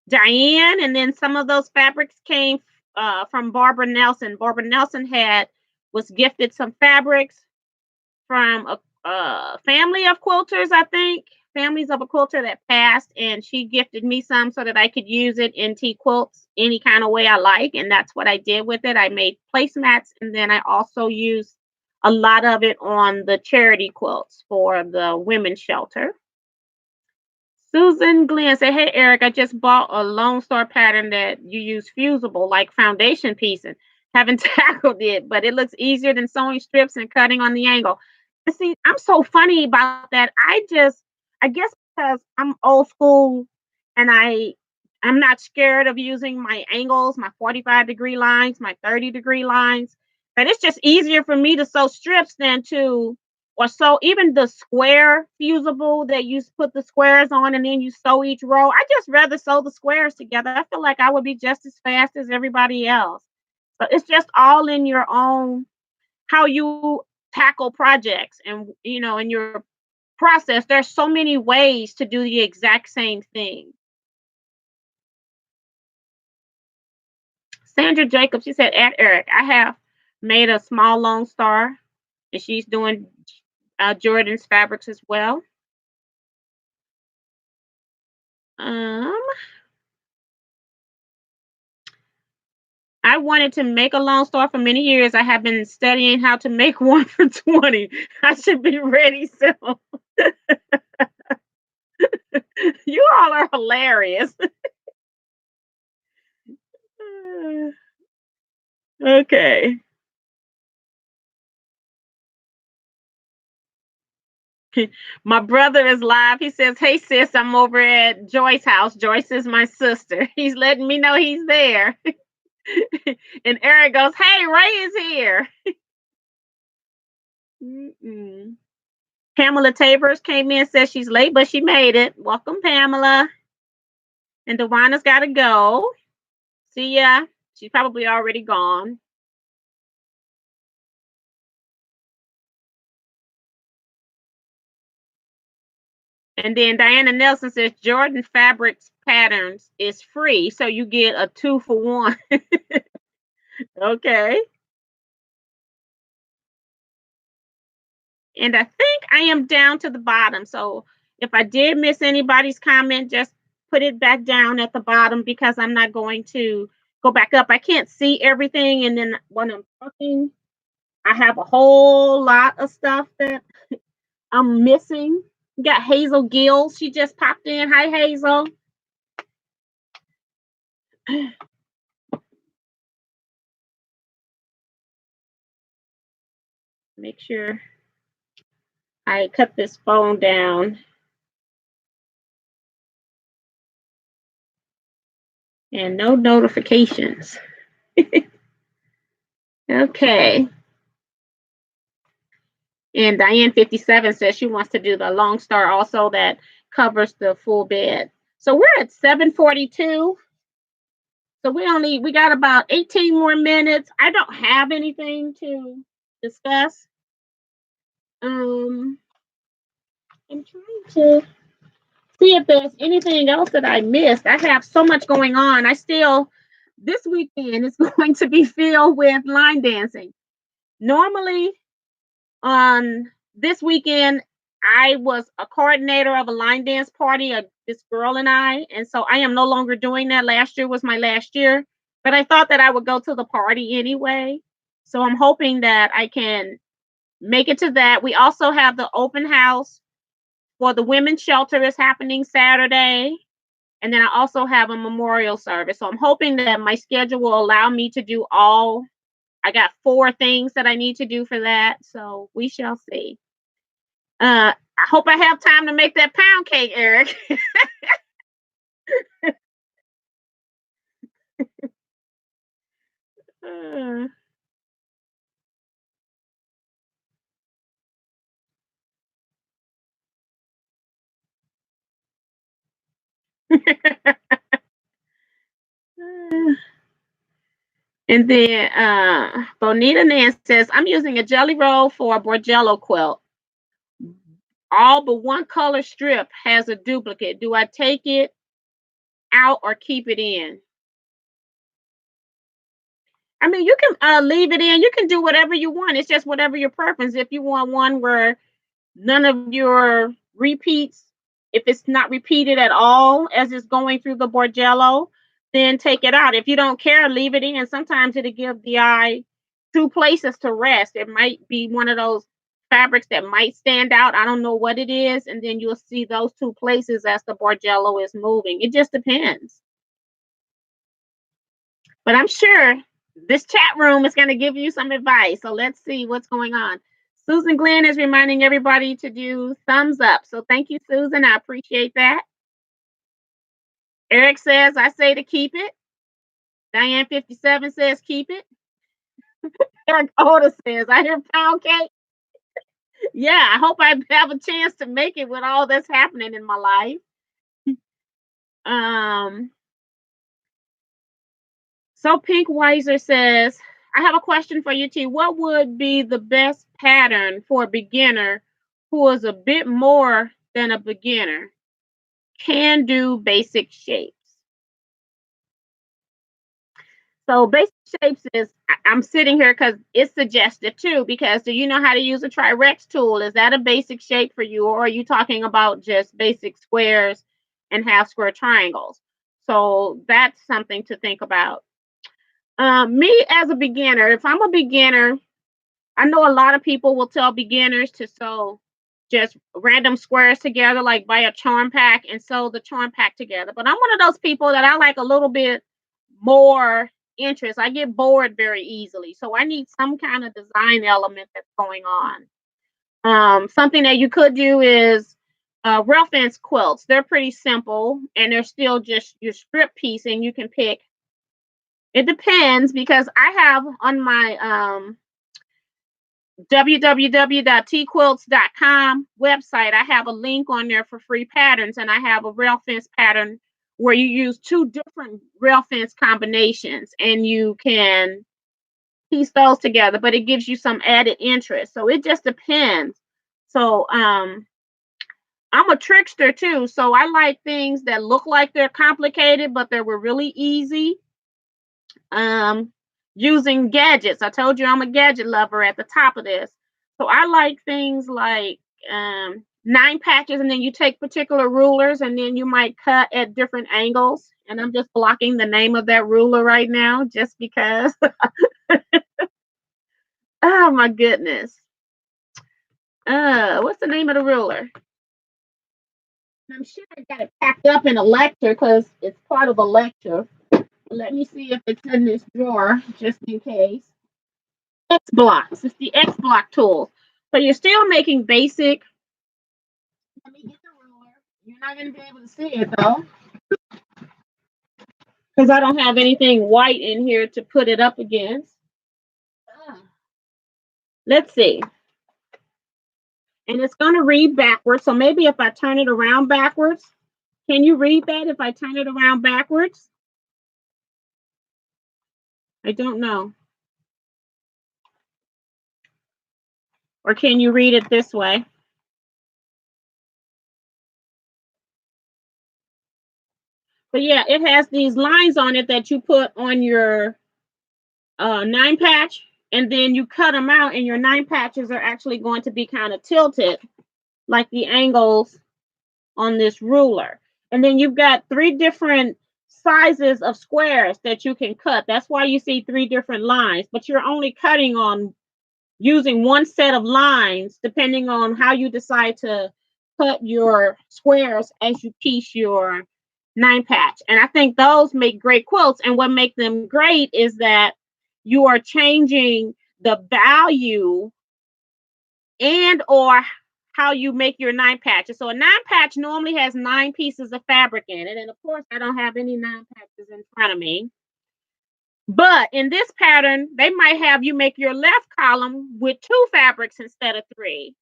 Diane, and then some of those fabrics came from Barbara Nelson. Barbara Nelson had was gifted some fabrics from a family of quilters, I think, families of a quilter that passed, and she gifted me some so that I could use it in Teaquilts any kind of way I like, and that's what I did with it. I made placemats, and then I also used a lot of it on the charity quilts for the women's shelter. Susan Glenn said, "Hey Eric, I just bought a Lone Star pattern that you use fusible like foundation piecing. Haven't tackled it, but it looks easier than sewing strips and cutting on the angle." And see, I'm so funny about that. I guess because I'm old school and I'm not scared of using my angles, my 45-degree lines, my 30-degree lines. But it's just easier for me to sew strips than to or so even the square fusible that you put the squares on and then you sew each row. I just rather sew the squares together. I feel like I would be just as fast as everybody else. But it's just all in your own how you tackle projects and in your process. There's so many ways to do the exact same thing. Sandra Jacobs, she said, "At Eric, I have made a small Lone Star, and she's doing Jordan's fabrics as well." Um, I wanted to make a Lone Star for many years. I have been studying how to make one for 20. I should be ready soon. You all are hilarious. Okay. My brother is live. He says, "Hey sis, I'm over at Joyce's house. Joyce is my sister." He's letting me know he's there. And Eric goes, "Hey, Ray is here." Mm-mm. Pamela Tabers came in, says she's late, but she made it. Welcome, Pamela. And Dewana's got to go. See ya. She's probably already gone. And then Diana Nelson says Jordan Fabrics Patterns is free, so you get a 2 for 1. Okay. And I think I am down to the bottom. So if I did miss anybody's comment, just put it back down at the bottom because I'm not going to go back up. I can't see everything. And then when I'm talking, I have a whole lot of stuff that I'm missing. We got Hazel Gill. She just popped in. Hi, Hazel. Make sure I cut this phone down. And no notifications. Okay. And Diane 57 says she wants to do the long star also that covers the full bed. So we're at 7:42. So we got about 18 more minutes. I don't have anything to discuss. Um I'm trying to see if there's anything else that I missed. I have so much going on. This weekend is going to be filled with line dancing. Normally, on this weekend, I was a coordinator of a line dance party, this girl and I, and so I am no longer doing that. Last year was my last year, but I thought that I would go to the party anyway. So I'm hoping that I can make it to that. We also have the open house for the women's shelter is happening Saturday. And then I also have a memorial service. So I'm hoping that my schedule will allow me to do all. I got 4 things that I need to do for that. So we shall see. I hope I have time to make that pound cake, Eric. Uh, and then Bonita Nan says, "I'm using a jelly roll for a Borgello quilt. All but one color strip has a duplicate. Do I take it out or keep it in? I mean, you can leave it in. You can do whatever you want. It's just whatever your preference. If you want one where none of your repeats, if it's not repeated at all as it's going through the Borgello, then take it out. If you don't care, leave it in. Sometimes it'll give the eye two places to rest. It might be one of those fabrics that might stand out. I don't know what it is. And then you'll see those two places as the Borgello is moving. It just depends. But I'm sure this chat room is going to give you some advice. So let's see what's going on. Susan Glenn is reminding everybody to do thumbs up. So thank you, Susan. I appreciate that. Eric says, I say to keep it. Diane 57 says, keep it. Eric Oda says, I hear pound cake. Yeah, I hope I have a chance to make it with all that's happening in my life. So Pink Weiser says, I have a question for you, T. What would be the best pattern for a beginner who is a bit more than a beginner? Can do basic shapes. So basic shapes is, I'm sitting here because it's suggested too, because do you know how to use a Tri-Rex tool? Is that a basic shape for you, or are you talking about just basic squares and half square triangles? So that's something to think about. Me as a beginner, if I'm a beginner, I know a lot of people will tell beginners to sew just random squares together, like buy a charm pack and sew the charm pack together. But I'm one of those people that I like a little bit more interest. I get bored very easily. So I need some kind of design element that's going on. Something that you could do is rail fence quilts. They're pretty simple and they're still just your strip piece, and you can pick. It depends, because I have on my www.teaquilts.com website, I have a link on there for free patterns, and I have a rail fence pattern where you use two different rail fence combinations and you can piece those together, but it gives you some added interest. So it just depends. So I'm a trickster too, so I like things that look like they're complicated but they were really easy. Using gadgets. I told you I'm a gadget lover at the top of this. So I like things like 9 patches, and then you take particular rulers and then you might cut at different angles. And I'm just blocking the name of that ruler right now just because. Oh my goodness. What's the name of the ruler? I'm sure I got it packed up in a lecture because it's part of a lecture. Let me see if it's in this drawer just in case. X blocks. It's the X block tool. So you're still making basic. Let me get the ruler. You're not going to be able to see it though, because I don't have anything white in here to put it up against. Let's see. And it's going to read backwards. So maybe if I turn it around backwards, can you read that if I turn it around backwards? I don't know. Or can you read it this way? But yeah, it has these lines on it that you put on your 9 patch, and then you cut them out, and your 9 patches are actually going to be kind of tilted like the angles on this ruler. And then you've got 3 different sizes of squares that you can cut. That's why you see 3 different lines, but you're only cutting on using one set of lines depending on how you decide to cut your squares as you piece your 9 patch. And I think those make great quilts. And what makes them great is that you are changing the value and or how you make your 9 patches. So a 9 patch normally has 9 pieces of fabric in it. And of course, I don't have any 9 patches in front of me. But in this pattern, they might have you make your left column with 2 fabrics instead of 3.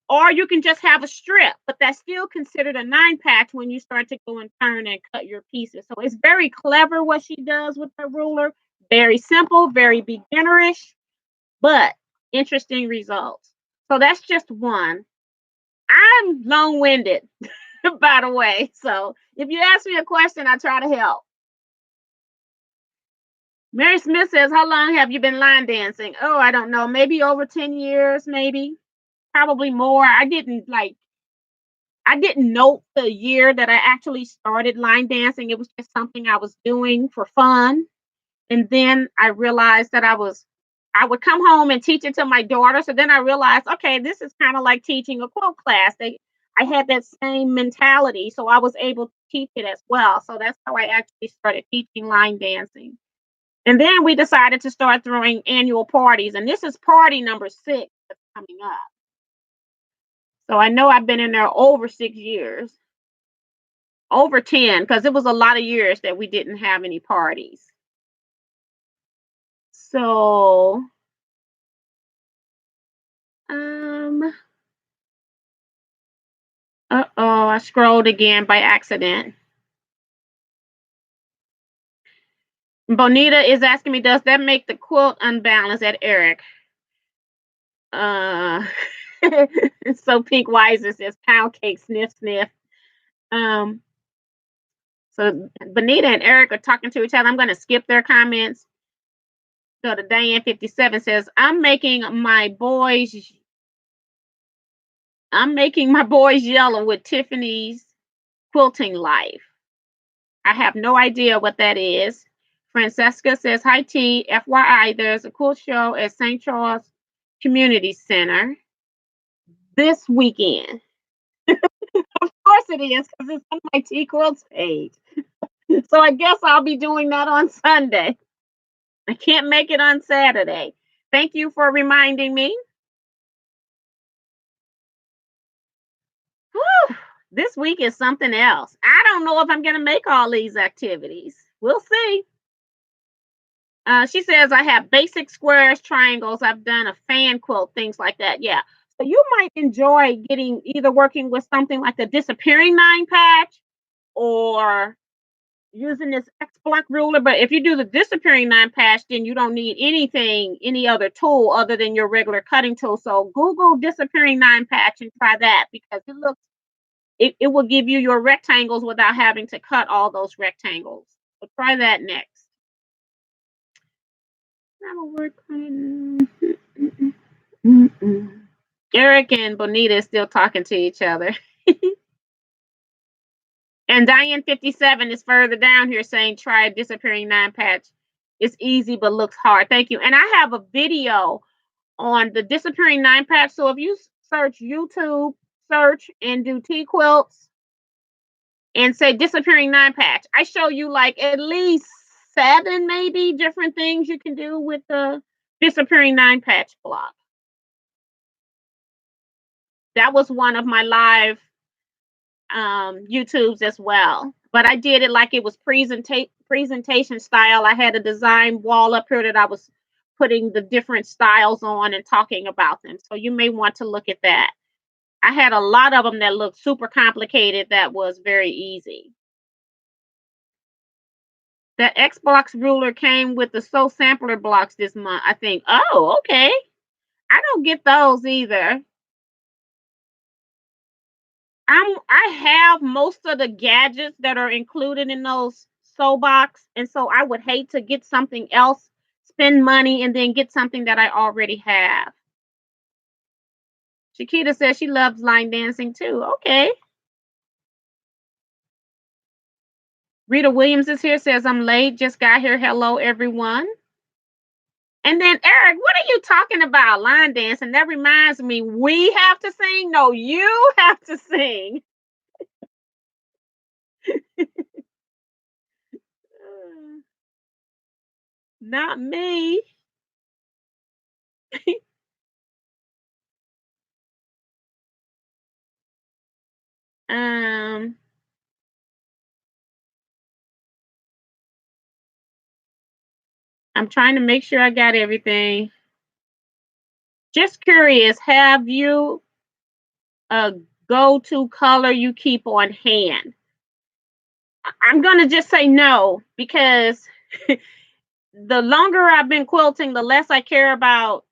Or you can just have a strip, but that's still considered a 9 patch when you start to go and turn and cut your pieces. So it's very clever what she does with the ruler. Very simple, very beginnerish, but interesting results. So that's just one. I'm long-winded. by the way. So if you ask me a question, I try to help. Mary Smith says, how long have you been line dancing? Oh, I don't know. Maybe over 10 years, maybe. Probably more. I didn't know the year that I actually started line dancing. It was just something I was doing for fun. And then I realized that I would come home and teach it to my daughter. So then I realized, okay, this is kind of like teaching a quilt class. I had that same mentality, so I was able to teach it as well. So that's how I actually started teaching line dancing. And then we decided to start throwing annual parties, and this is party number 6 that's coming up. So I know I've been in there over 6 years, over 10, because it was a lot of years that we didn't have any parties. So, um, uh-oh, I scrolled again by accident. Bonita is asking me, does that make the quilt unbalanced at Eric? Uh, so Pink Wiser says pound cake, sniff, sniff. Um, so Bonita and Eric are talking to each other. I'm going to skip their comments. So the Diane 57 says, I'm making my boys yellow with Tiffany's quilting life. I have no idea what that is. Francesca says, hi T, FYI, there's a cool show at St. Charles Community Center this weekend. Of course it is, because it's on my Teaquilts page. So I guess I'll be doing that on Sunday. I can't make it on Saturday. Thank you for reminding me. Whew, this week is something else. I don't know if I'm going to make all these activities. We'll see. She says, I have basic squares, triangles. I've done a fan quilt, things like that. Yeah. So you might enjoy either working with something like the disappearing 9 patch or using this X block ruler. But if you do the disappearing 9 patch, then you don't need any other tool other than your regular cutting tool. So Google disappearing 9 patch and try that, because it will give you your rectangles without having to cut all those rectangles. So try that next. That'll work. Eric and Bonita is still talking to each other. And Diane 57 is further down here saying, try disappearing 9 patch. It's easy, but looks hard. Thank you. And I have a video on the disappearing 9 patch. So if you search YouTube, search and do Teaquilts and say disappearing 9 patch, I show you like at least 7 maybe different things you can do with the disappearing 9 patch block. That was one of my live YouTubes as well. But I did it like it was presentation style. I had a design wall up here that I was putting the different styles on and talking about them. So you may want to look at that. I had a lot of them that looked super complicated that was very easy. The Xbox ruler came with the Soul Sampler blocks this month, I think. Oh, okay. I don't get those either. I have most of the gadgets that are included in those soul box, and so I would hate to get something else, spend money, and then get something that I already have. Chiquita says she loves line dancing too. Okay. Rita Williams is here, says I'm late, just got here. Hello, everyone. And then Eric, what are you talking about? Line dancing? That reminds me, we have to sing. No, you have to sing. Not me. um I'm trying to make sure I got everything. Just curious, have you a go-to color you keep on hand? I'm going to just say no, because the longer I've been quilting, the less I care about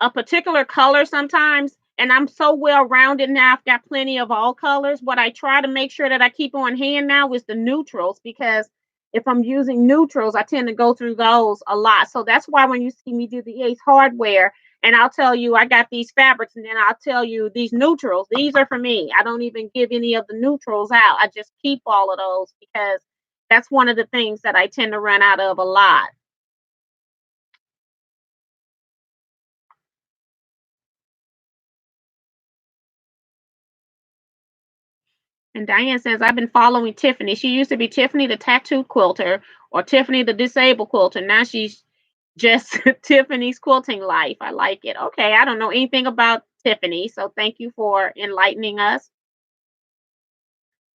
a particular color sometimes. and I'm so well rounded now. I've got plenty of all colors. What I try to make sure that I keep on hand now is the neutrals, because if I'm using neutrals, I tend to go through those a lot. So that's why when you see me do the Ace Hardware, and I'll tell you I got these fabrics, and then I'll tell you these neutrals, these are for me. I don't even give any of the neutrals out. I just keep all of those because that's one of the things that I tend to run out of a lot. And Diane says, I've been following Tiffany. She used to be Tiffany the tattoo quilter or Tiffany the disabled quilter. Now she's just Tiffany's quilting life. I like it. Okay, I don't know anything about Tiffany, so thank you for enlightening us.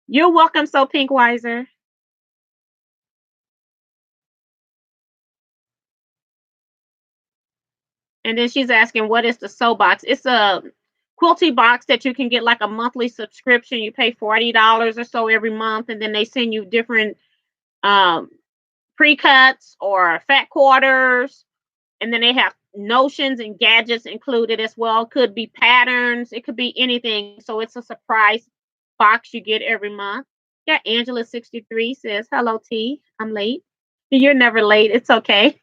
You're welcome, so Pink Wiser. And then she's asking, what is the sew box? It's a quilty box that you can get like a monthly subscription. You pay $40 or so every month, and then they send you different um, pre-cuts or fat quarters, and then they have notions and gadgets included as well. Could be patterns, it could be anything. So it's a surprise box you get every month. Yeah, Angela 63 says, hello T, I'm late. You're never late, it's okay.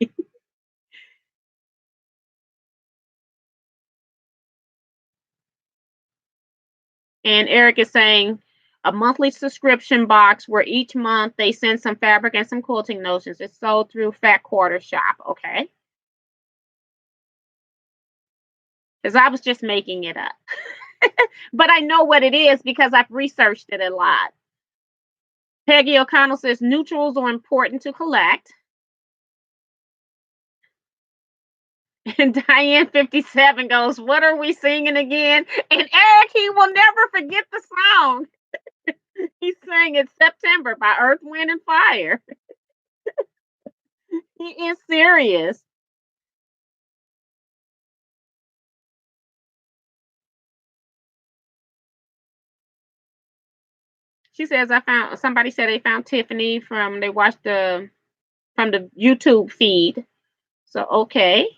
And Eric is saying a monthly subscription box where each month they send some fabric and some quilting notions. It's sold through Fat Quarter Shop. Okay. Because I was just making it up. But I know what it is because I've researched it a lot. Peggy O'Connell says neutrals are important to collect. And Diane 57 goes, what are we singing again? And Eric, he will never forget the song. He's saying it's September by Earth, Wind, and Fire. He is serious. She says, I found somebody said they found Tiffany from they watched the from the YouTube feed. So okay.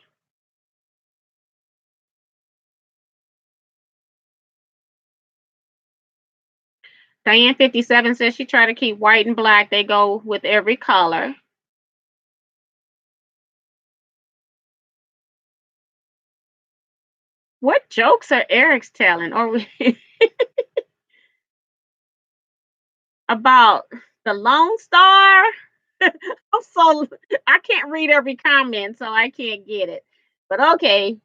Diane 57 says she tried to keep white and black. They go with every color. What jokes are Eric's telling? Or about the Lone Star? I'm so I can't read every comment, so I can't get it. But okay,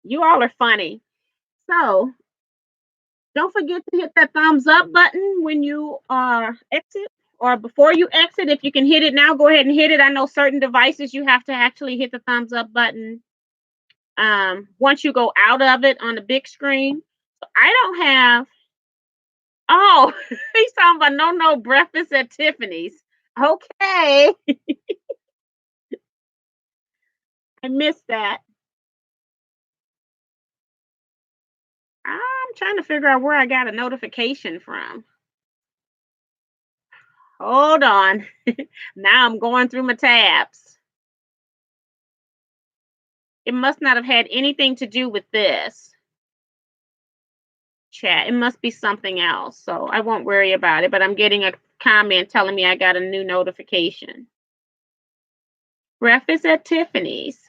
you all are funny. So don't forget to hit that thumbs up button when you exit or before you exit. If you can hit it now, go ahead and hit it. I know certain devices you have to actually hit the thumbs up button once you go out of it on the big screen. So I don't have. Oh, he's talking about no breakfast at Tiffany's. Okay, I missed that. I'm trying to figure out where I got a notification from. Hold on. Now I'm going through my tabs. It must not have had anything to do with this chat. It must be something else. So I won't worry about it, but I'm getting a comment telling me I got a new notification. Breakfast at Tiffany's.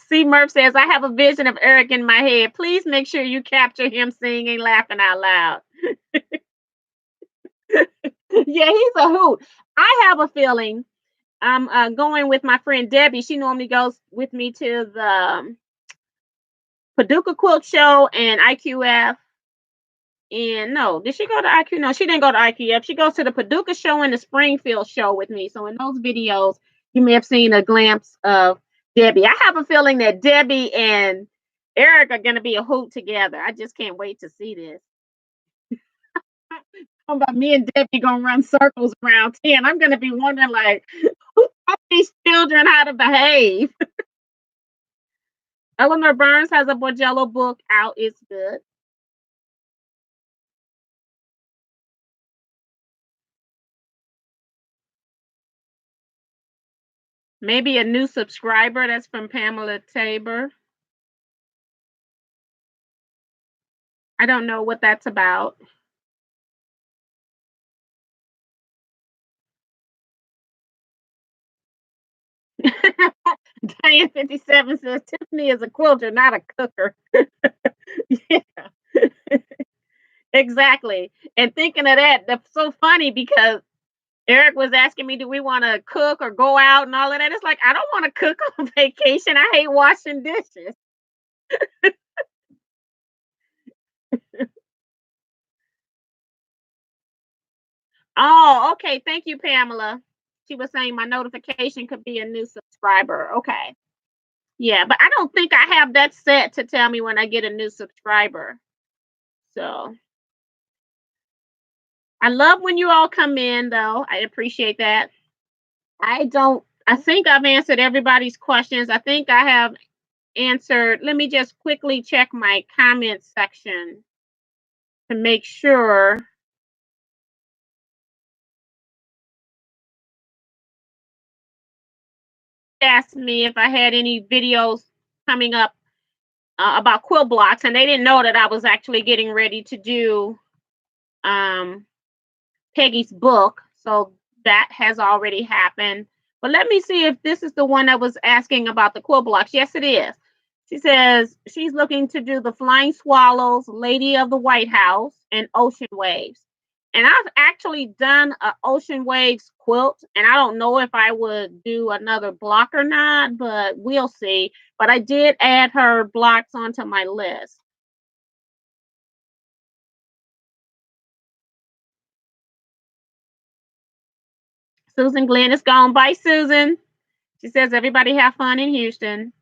C. Murph says, I have a vision of Eric in my head. Please make sure you capture him singing, laughing out loud. Yeah, he's a hoot. I have a feeling I'm going with my friend Debbie. She normally goes with me to the Paducah Quilt Show and IQF. And no, did she go to IQ? No, she didn't go to IQF. She goes to the Paducah Show and the Springfield Show with me. So in those videos, you may have seen a glimpse of Debbie. I have a feeling that Debbie and Eric are going to be a hoot together. I just can't wait to see this. How about me and Debbie gonna run circles around 10? I'm gonna be wondering like, who taught these children how to behave? Eleanor Burns has a Borgello book out. It's good. Maybe a new subscriber. That's from Pamela Tabor. I don't know what that's about. Diane 57 says Tiffany is a quilter, not a cooker. Yeah, exactly. And thinking of that, that's so funny because Eric was asking me, do we want to cook or go out and all of that? It's like, I don't want to cook on vacation. I hate washing dishes. Oh, okay. Thank you, Pamela. She was saying my notification could be a new subscriber. Okay. Yeah, but I don't think I have that set to tell me when I get a new subscriber. So I love when you all come in, though. I appreciate that. I think I've answered everybody's questions. I think I have answered. Let me just quickly check my comment section to make sure. Asked me if I had any videos coming up about quilt blocks, and they didn't know that I was actually getting ready to do um, Peggy's book. So that has already happened. But let me see if this is the one that was asking about the quilt blocks. Yes, it is. She says she's looking to do the Flying Swallows, Lady of the White House, and Ocean Waves. And I've actually done a Ocean Waves quilt, and I don't know if I would do another block or not, but we'll see. But I did add her blocks onto my list. Susan Glenn is gone. Bye, Susan. She says everybody have fun in Houston.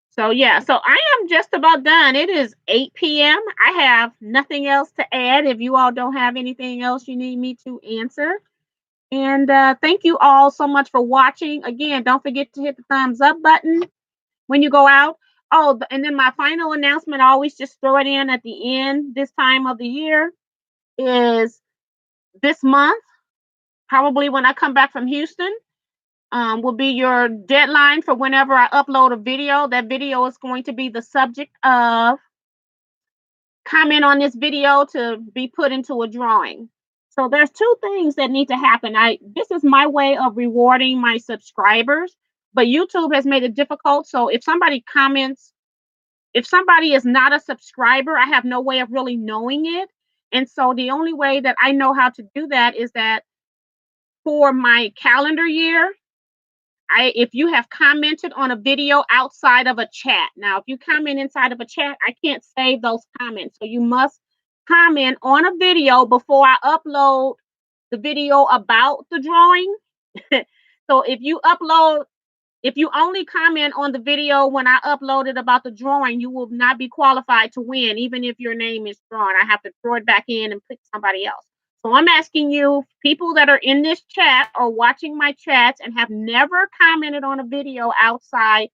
So yeah, so I am just about done. It is 8 p.m. I have nothing else to add. If you all don't have anything else you need me to answer. And thank you all so much for watching. Again, don't forget to hit the thumbs up button when you go out. Oh, and then my final announcement, I always just throw it in at the end this time of the year, is this month, probably when I come back from Houston, will be your deadline for whenever I upload a video. That video is going to be the subject of comment on this video to be put into a drawing. So there's two things that need to happen. This is my way of rewarding my subscribers, but YouTube has made it difficult. So if somebody comments, if somebody is not a subscriber, I have no way of really knowing it. And so the only way that I know how to do that is that for my calendar year, if you have commented on a video outside of a chat. Now, if you comment inside of a chat, I can't save those comments. So you must comment on a video before I upload the video about the drawing. So if you only comment on the video when I upload it about the drawing, you will not be qualified to win, even if your name is drawn. I have to throw it back in and pick somebody else. So I'm asking you, people that are in this chat or watching my chats and have never commented on a video outside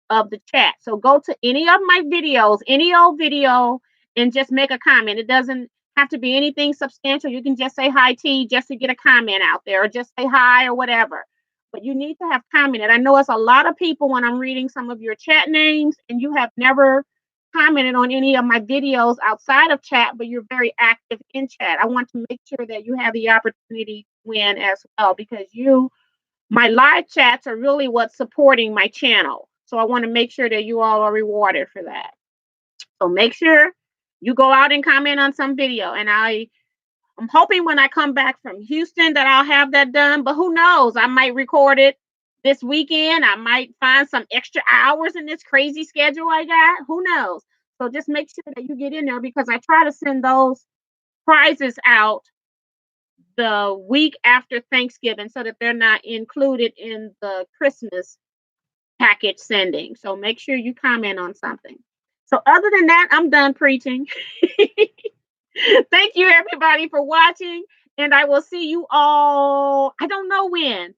of the chat. So go to any of my videos, any old video, and just make a comment. It doesn't have to be anything substantial. You can just say hi T just to get a comment out there, or just say hi or whatever. But you need to have commented. I know it's a lot of people when I'm reading some of your chat names, and you have never commented on any of my videos outside of chat, but you're very active in chat. I want to make sure that you have the opportunity to win as well, because my live chats are really what's supporting my channel. So I want to make sure that you all are rewarded for that. So make sure you go out and comment on some video. And I'm hoping when I come back from Houston that I'll have that done. But who knows? I might record it this weekend. I might find some extra hours in this crazy schedule I got. Who knows? So just make sure that you get in there, because I try to send those prizes out the week after Thanksgiving so that they're not included in the Christmas package sending. So make sure you comment on something. So other than that, I'm done preaching. Thank you everybody for watching, and I will see you all, I don't know when,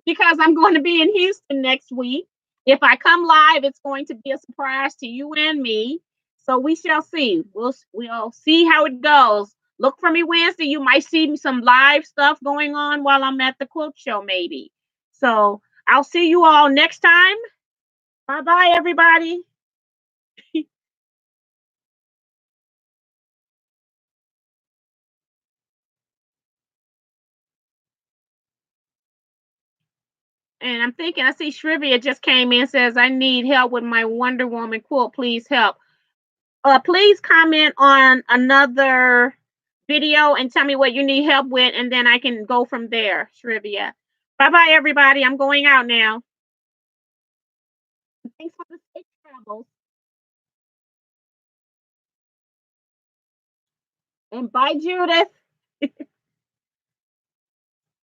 because I'm going to be in Houston next week. If I come live, it's going to be a surprise to you and me. So we shall see. We'll see how it goes. Look for me Wednesday. You might see some live stuff going on while I'm at the quilt show, maybe. So I'll see you all next time. Bye bye, everybody. And I'm thinking, I see Shrivia just came in, says, I need help with my Wonder Woman quilt. Please help. Please comment on another video and tell me what you need help with, and then I can go from there, Shrivia. Bye bye, everybody. I'm going out now. Thanks for the safe travels. And bye, Judith.